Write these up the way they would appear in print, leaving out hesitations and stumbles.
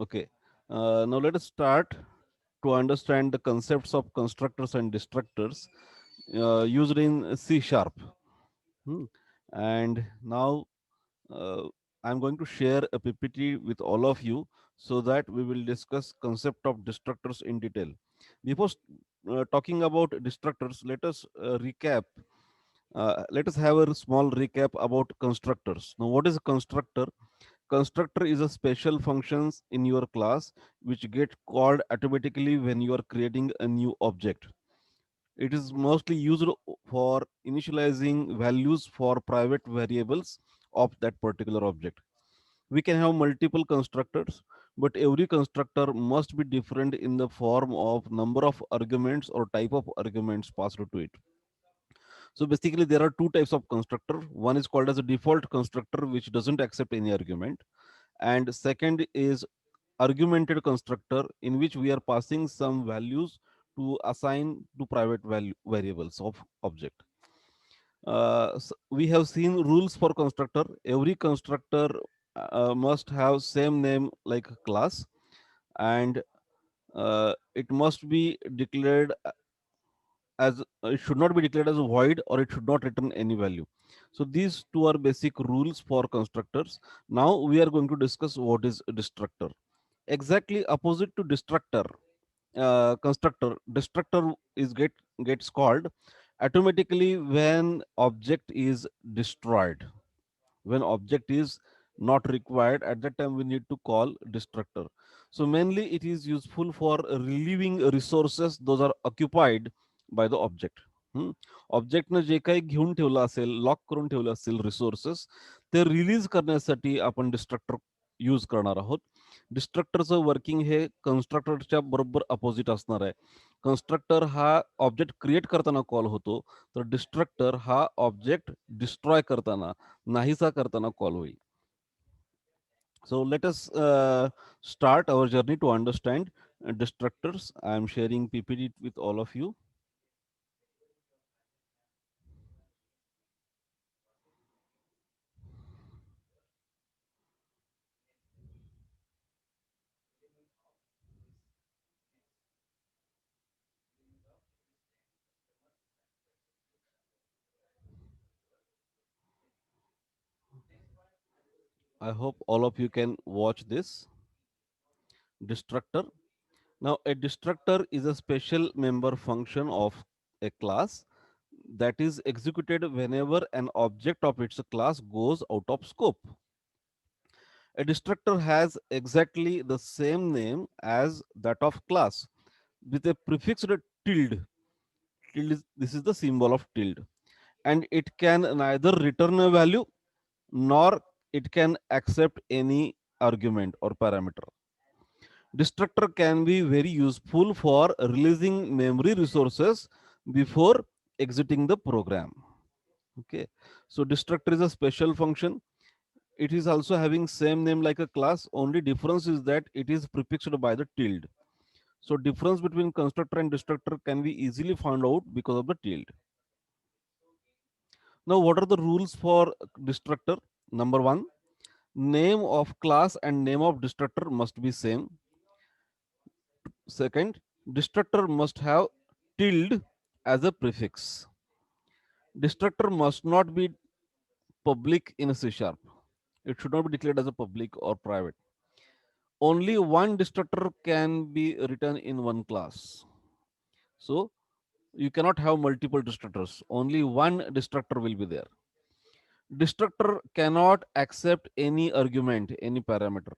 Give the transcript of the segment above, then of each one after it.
Okay. Now let us start to understand the concepts of constructors and destructors used in C sharp. Hmm. And now uh, I'm going to share a PPT with all of you so that we will discuss concept of destructors in detail. Before talking about destructors, let us have a small recap about constructors. Now, what is a constructor? Constructor is a special functions in your class which get called automatically when you are creating a new object. It is mostly used for initializing values for private variables of that particular object. We can have multiple constructors, but every constructor must be different in the form of number of arguments or type of arguments passed to it. So basically, there are two types of constructor. One is called as a default constructor, which doesn't accept any argument, and second is argumented constructor, in which we are passing some values to assign to private value variables of object. We have seen rules for constructor. Every constructor must have same name like a class, and it must be declared as it should not be declared as a void, or it should not return any value. So these two are basic rules for constructors. Now we are going to discuss what is a destructor. Exactly opposite to destructor, constructor, destructor is gets called automatically when object is destroyed. When object is not required, at that time we need to call destructor. So mainly it is useful for relieving resources those are occupied by the object. ऑब्जेक्टनं जे काही घेऊन ठेवलं असेल, lock करून ठेवलं असेल resources, ते release करण्यासाठी आपण डिस्ट्रक्टर यूज करणार आहोत. डिस्ट्रक्टरचं वर्किंग हे कन्स्ट्रक्टरच्या बरोबर अपोजिट असणार आहे. कन्स्ट्रक्टर हा ऑब्जेक्ट क्रिएट करताना कॉल होतो, तर डिस्ट्रक्टर हा ऑब्जेक्ट डिस्ट्रॉय करताना, नाहीसा करताना कॉल होईल. So let us start our journey to understand destructors. I am sharing PPT with all of you. I hope all of you can watch this. Destructor. Now, a destructor is a special member function of a class that is executed whenever an object of its class goes out of scope. A destructor has exactly the same name as that of class with a prefixed tilde. This is the symbol of tilde. And it can neither return a value nor it can accept any argument or parameter. Destructor can be very useful for releasing memory resources before exiting the program. Okay, so destructor is a special function. It is also having same name like a class. Only difference is that it is prefixed by the tilde. So difference between constructor and destructor can be easily found out because of the tilde. Now, what are the rules for destructor? Number one, name of class and name of destructor must be same. Second, destructor must have tilde as a prefix. Destructor must not be public in a C sharp. It should not be declared as a public or private. Only one destructor can be written in one class. So you cannot have multiple destructors. Only one destructor will be there. Destructor cannot accept any argument, any parameter.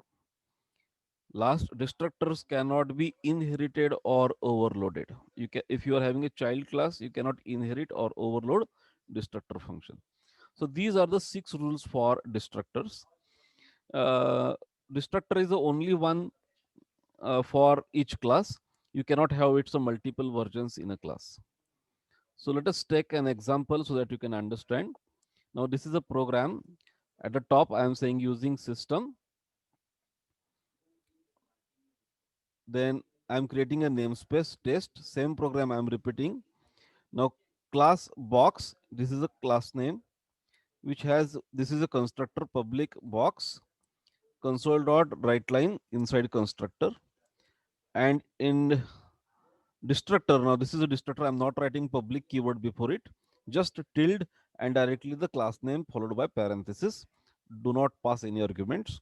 Last, destructors cannot be inherited or overloaded. If you are having a child class, you cannot inherit or overload destructor function. So these are the 6 rules for destructors. Uh, Destructor is the only one for each class. You cannot have its multiple versions in a class. So let us take an example so that you can understand. Now this is a program. At the top, I am saying using system. Then I'm creating a namespace test. Same program I'm repeating. Now class box. This is a class name which has, this is a constructor public box. console dot write line inside constructor, and in destructor, now this is a destructor, I'm not writing public keyword before it, just tilde and directly the class name followed by parenthesis. Do not pass any arguments,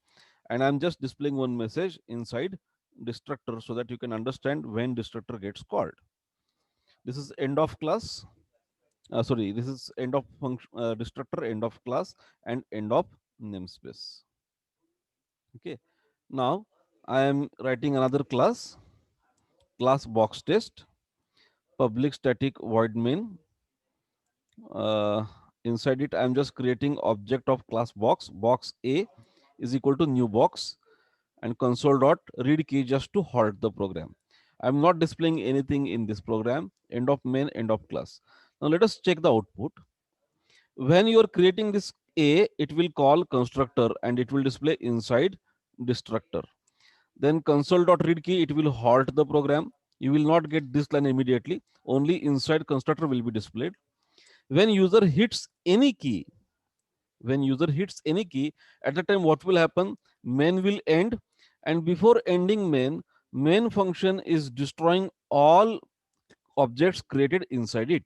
and I'm just displaying one message inside destructor so that you can understand when destructor gets called. This is end of class, sorry, this is end of function, destructor, end of class, and end of namespace. Okay, now I am writing another class box test, public static void main. uh, Inside it I'm just creating object of class box a is equal to new box, and console dot read key just to halt the program. I'm not displaying anything in this program. End of main, end of class. Now let us check the output. When you are creating this a, it will call constructor and it will display inside destructor. Then console dot read key, it will halt the program. You will not get this line immediately, only inside constructor will be displayed. When user hits any key, when user hits any key, at the time what will happen, main will end, and before ending main function is destroying all objects created inside it,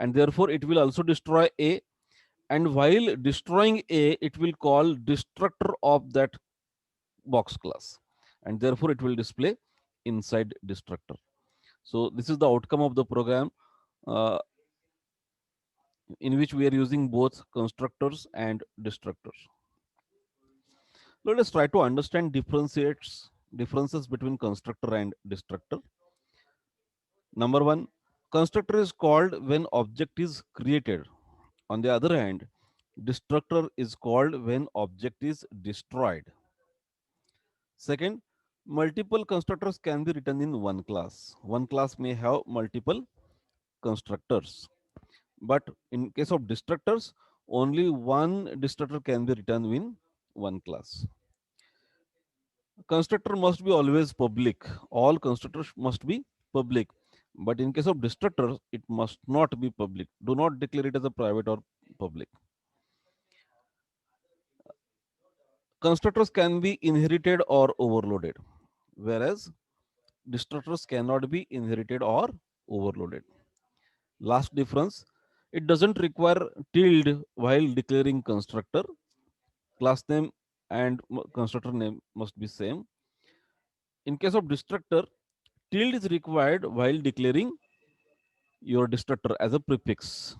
and therefore it will also destroy a, and while destroying a it will call destructor of that box class, and therefore it will display inside destructor. So this is the outcome of the program, uh, in which we are using both constructors and destructors. Let us try to understand differences between constructor and destructor. Number one, constructor is called when object is created. On the other hand, destructor is called when object is destroyed. Second, multiple constructors can be written in one class. One class may have multiple constructors. But in case of destructors, only one destructor can be written in one class. Constructor must be always public. All constructors must be public. But in case of destructors, it must not be public. Do not declare it as a private or public. Constructors can be inherited or overloaded, whereas destructors cannot be inherited or overloaded. Last difference, it doesn't require tilde while declaring constructor. Class name and constructor name must be same. In case of destructor, tilde is required while declaring your destructor as a prefix.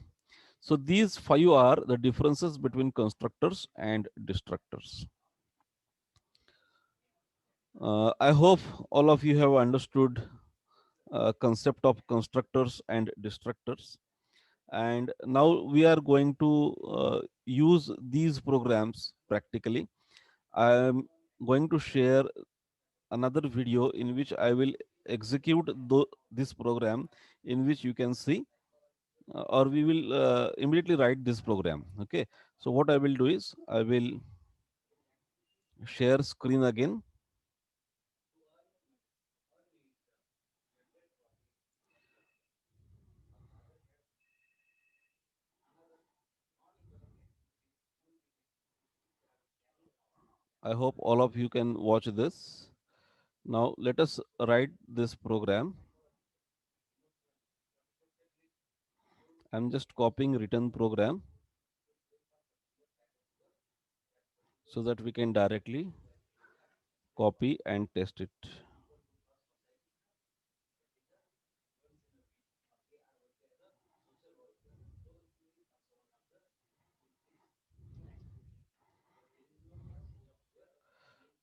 So these five are the differences between constructors and destructors. I hope all of you have understood concept of constructors and destructors. And now we are going to use these programs practically. I am going to share another video in which I will execute this program, in which you can see, or we will immediately write this program. Okay. So what I will do is I will share screen again. I hope all of you can watch this. Now let us write this program. I'm just copying written program so that we can directly copy and test it.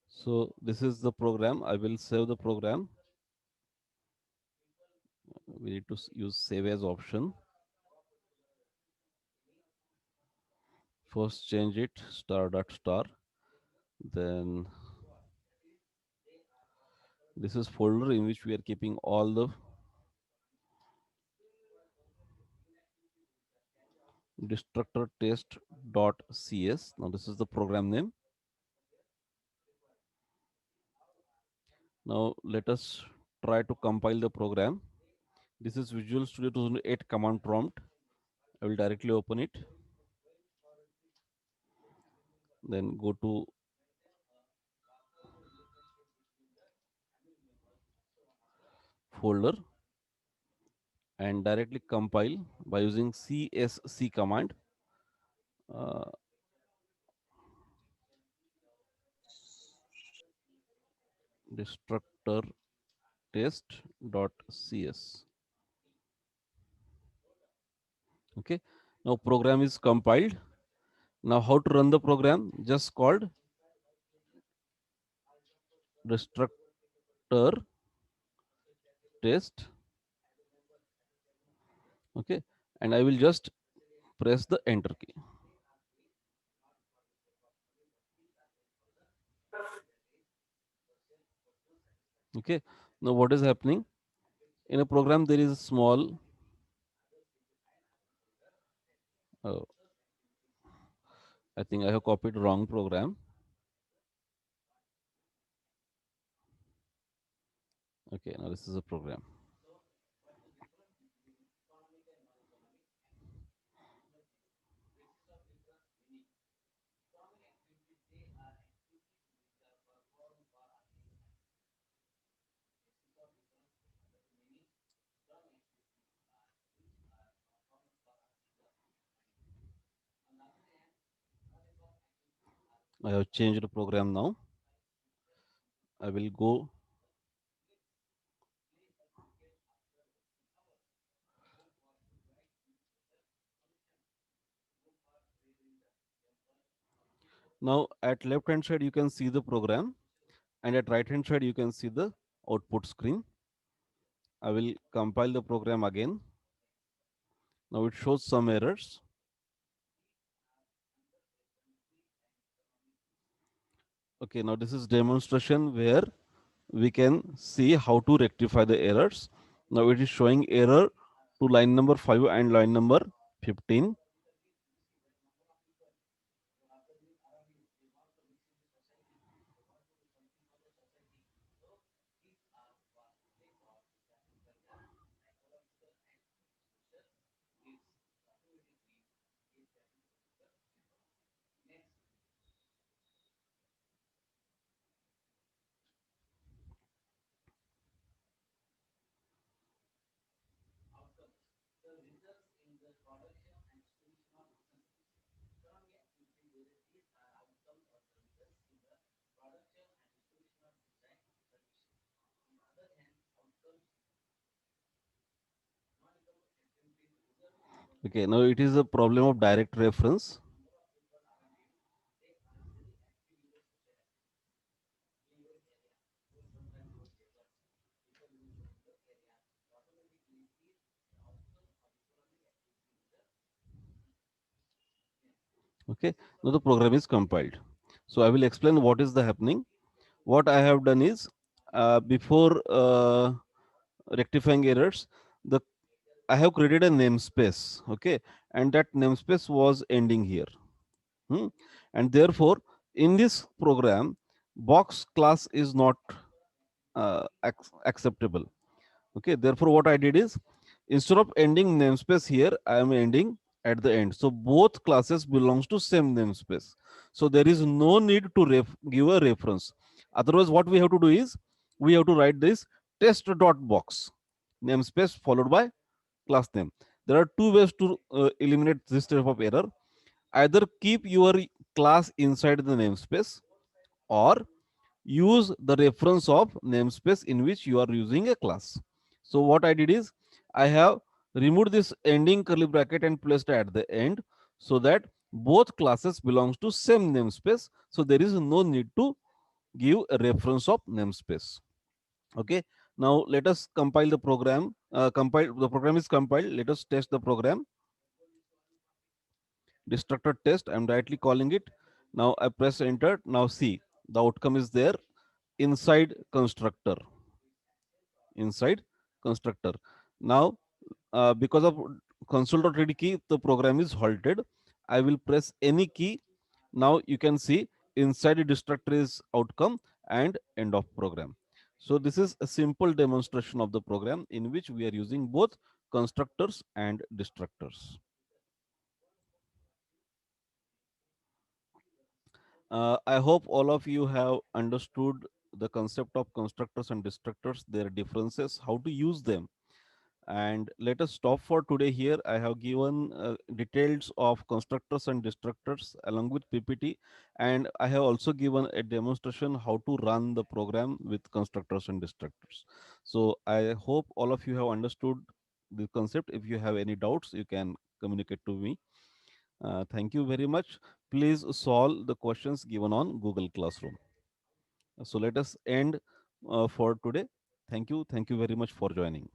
So this is the program. I will save the program. We need to use save as option. First change it star dot star. Then this is folder in which we are keeping all the destructor test.cs. Now this is the program name. Now let us try to compile the program. This is Visual Studio 2008 command prompt. I will directly open it. Then go to folder and directly compile by using CSC command. Uh, Destructor test.cs. Okay. Now program is compiled. Now how to run the program? Just called destructor test. Okay. And I will just press the enter key. Okay. Now what is happening? In a program, there is a small, uh, I think I have copied wrong program. Okay, now this is a program. I have changed the program now. I will go. Now at left hand side, you can see the program, and at right hand side, you can see the output screen. I will compile the program again. Now it shows some errors. Okay, now this is demonstration where we can see how to rectify the errors. Now it is showing error to line number 5 and line number 15. Okay, now it is a problem of direct reference. Okay, now the program is compiled. So I will explain what is the happening. What I have done is, before rectifying errors, the I have created a namespace. Okay, and that namespace was ending here. Hmm. And therefore, in this program, box class is not acceptable. Okay, therefore what I did is, instead of ending namespace here, I am ending at the end. So both classes belongs to same namespace. So there is no need to give a reference. Otherwise what we have to do is, we have to write this test.box namespace followed by class name. There are two ways to eliminate this type of error. Either keep your class inside the namespace, or use the reference of namespace in which you are using a class. So what I did is, I have removed this ending curly bracket and placed it at the end, so that both classes belongs to same namespace. So there is no need to give a reference of namespace. Okay. Now let us compile the program. The program is compiled. Let us test the program. Destructor test. I'm directly calling it. Now I press enter. Now see, the outcome is there inside constructor. Inside constructor. Now, because of console.read key, the program is halted. I will press any key. Now you can see inside the destructor is outcome and end of program. So this is a simple demonstration of the program in which we are using both constructors and destructors. I hope all of you have understood the concept of constructors and destructors, their differences, how to use them. And let us stop for today here. I have given details of constructors and destructors along with PPT, and I have also given a demonstration how to run the program with constructors and destructors. So I hope all of you have understood the concept. If you have any doubts, you can communicate to me. Thank you very much. Please solve the questions given on Google Classroom. So let us end for today. Thank you. Thank you very much for joining.